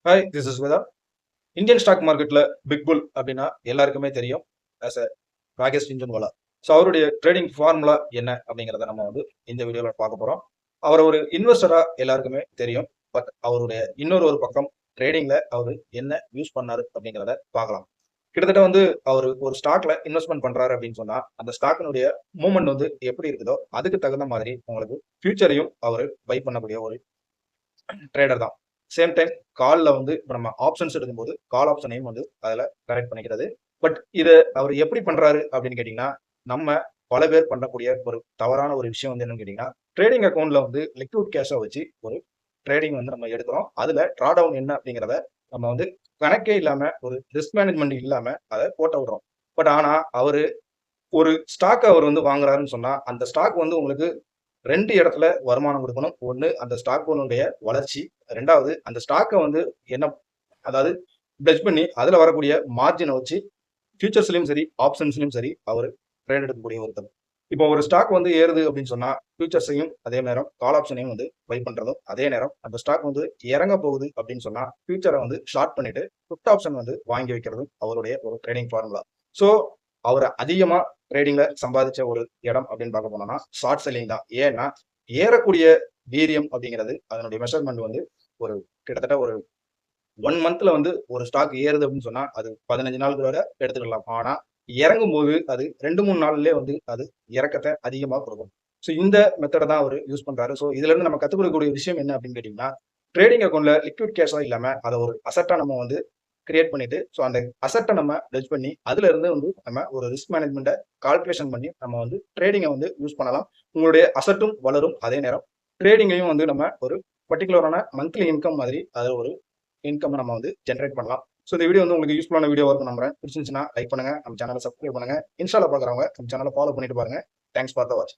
Hi, this is Veda. Indian stock மார்க்கெட்ல big bull அப்படின்னா எல்லாருக்குமே தெரியும். As a Rakesh Jhunjhunwala. So அவருடைய ட்ரேடிங் ஃபார்முலா என்ன அப்படிங்கிறத நம்ம இந்த வீடியோவில் பார்க்க போறோம். அவர் ஒரு இன்வெஸ்டரா எல்லாருக்குமே தெரியும். பட் அவருடைய இன்னொரு பக்கம் ட்ரேடிங்ல அவர் என்ன யூஸ் பண்ணாரு அப்படிங்கிறத பார்க்கலாம். கிட்டத்தட்ட அவர் ஒரு ஸ்டாக்ல இன்வெஸ்ட்மெண்ட் பண்றாரு அப்படின்னு சொன்னா அந்த ஸ்டாக்கினுடைய மூவ்மெண்ட் எப்படி இருக்குதோ அதுக்கு தகுந்த மாதிரி உங்களுக்கு ஃபியூச்சரையும் அவர் பை பண்ணக்கூடிய ஒரு ட்ரேடர் தான். சேம் டைம் கால்ல இப்போ நம்ம ஆப்ஷன்ஸ் எடுக்கும்போது கால் ஆப்ஷனையும் அதில் கரெக்ட் பண்ணிக்கிறது. பட் இதை அவர் எப்படி பண்றாரு அப்படின்னு கேட்டீங்கன்னா, நம்ம பல பேர் பண்ணக்கூடிய ஒரு தவறான ஒரு விஷயம் என்னன்னு கேட்டீங்கன்னா, ட்ரேடிங் அக்கௌண்ட்ல லிக்விட் கேஷை வச்சு ஒரு ட்ரேடிங் நம்ம எடுக்கிறோம். அதுல ட்ரா டவுன் என்ன அப்படிங்கிறத நம்ம கணக்கே இல்லாம ஒரு ரிஸ்க் மேனேஜ்மெண்ட் இல்லாம அதை போட்ட விடுறோம். பட் ஆனா அவரு ஒரு ஸ்டாக் அவர் வாங்குறாருன்னு சொன்னா அந்த ஸ்டாக் உங்களுக்கு 2 இடத்துல வருமானம் கொடுக்கணும். ஒண்ணு அந்த ஸ்டாக்கினுடைய வளர்ச்சி. 2வது அந்த ஸ்டாக்க என்ன அதாவது பிளட்ஜ் பண்ணி அதுல வரக்கூடிய மார்ஜினை வச்சு ஃபியூச்சர்ஸ்லயும் சரி, ஆப்ஷன்ஸ்லயும் சரி அவர் ட்ரேட் எடுக்கக்கூடிய ஒருத்தர். இப்போ ஒரு ஸ்டாக் ஏறுது அப்படின்னு சொன்னா ஃபியூச்சர்ஸையும் அதே நேரம் கால் ஆப்ஷனையும் பை பண்றதும் அதே நேரம் அந்த ஸ்டாக் இறங்க போகுது அப்படின்னு சொன்னா ஃபியூச்சரை ஷார்ட் பண்ணிட்டு புட் ஆப்ஷன் வாங்கி வைக்கிறதும் அவருடைய ஒரு ட்ரேடிங் ஃபார்முலா. ஸோ அவர் அதிகமா ட்ரேடிங்ல சம்பாதிச்ச ஒரு இடம் அப்படின்னு பார்க்க போனோம்னா ஷார்ட் செல்லிங் தான். ஏன்னா ஏறக்கூடிய வீரியம் அப்படிங்கிறது அதனுடைய மெஷர்மெண்ட் ஒரு கிட்டத்தட்ட ஒரு 1 மந்த்ல ஒரு ஸ்டாக் ஏறுது அப்படின்னு சொன்னா அது 15 நாளுக்கு வரை எடுத்துக்கலாம். ஆனா இறங்கும் போது அது 2-3 நாள்லயே அது இறக்கத்தை அதிகமா கொடுக்கும். ஸோ இந்த மெத்தடை தான் அவர் யூஸ் பண்றாரு. ஸோ இதுல இருந்து நம்ம கத்துக்கக்கூடிய விஷயம் என்ன அப்படின்னு கேட்டீங்கன்னா, ட்ரேடிங் அக்கௌண்ட்ல லிக்விட் கேஷா இல்லாம அதை ஒரு அசட்டா நம்ம கிரியேட் பண்ணிட்டு ஸோ அந்த அசட்டை நம்ம டச் பண்ணி அதுல இருந்து நம்ம ஒரு ரிஸ்க் மேனேஜ்மெண்ட்டை கால்குலேஷன் பண்ணி நம்ம ட்ரேடிங்கை யூஸ் பண்ணலாம். உங்களுடைய அசட்டும் வளரும். அதே நேரம் ட்ரேடிங்கையும் நம்ம ஒரு பர்டிகுலரான மந்த்லி இன்கம் மாதிரி அதை ஒரு இன்கம் நம்ம ஜென்ரேட் பண்ணலாம். ஸோ இந்த வீடியோ உங்களுக்கு யூஸ்ஃபுல்லான வீடியோ இருக்கும் நம்புறேன். பிடிச்சிருந்துச்சுன்னா லைக் பண்ணுங்க, நம்ம சேனலை சப்ஸ்கிரைப் பண்ணுங்க. இன்ஸ்டால பார்க்குறவங்க நம்ம சேனலை ஃபாலோ பண்ணிட்டு பாருங்க. Thanks for the watch.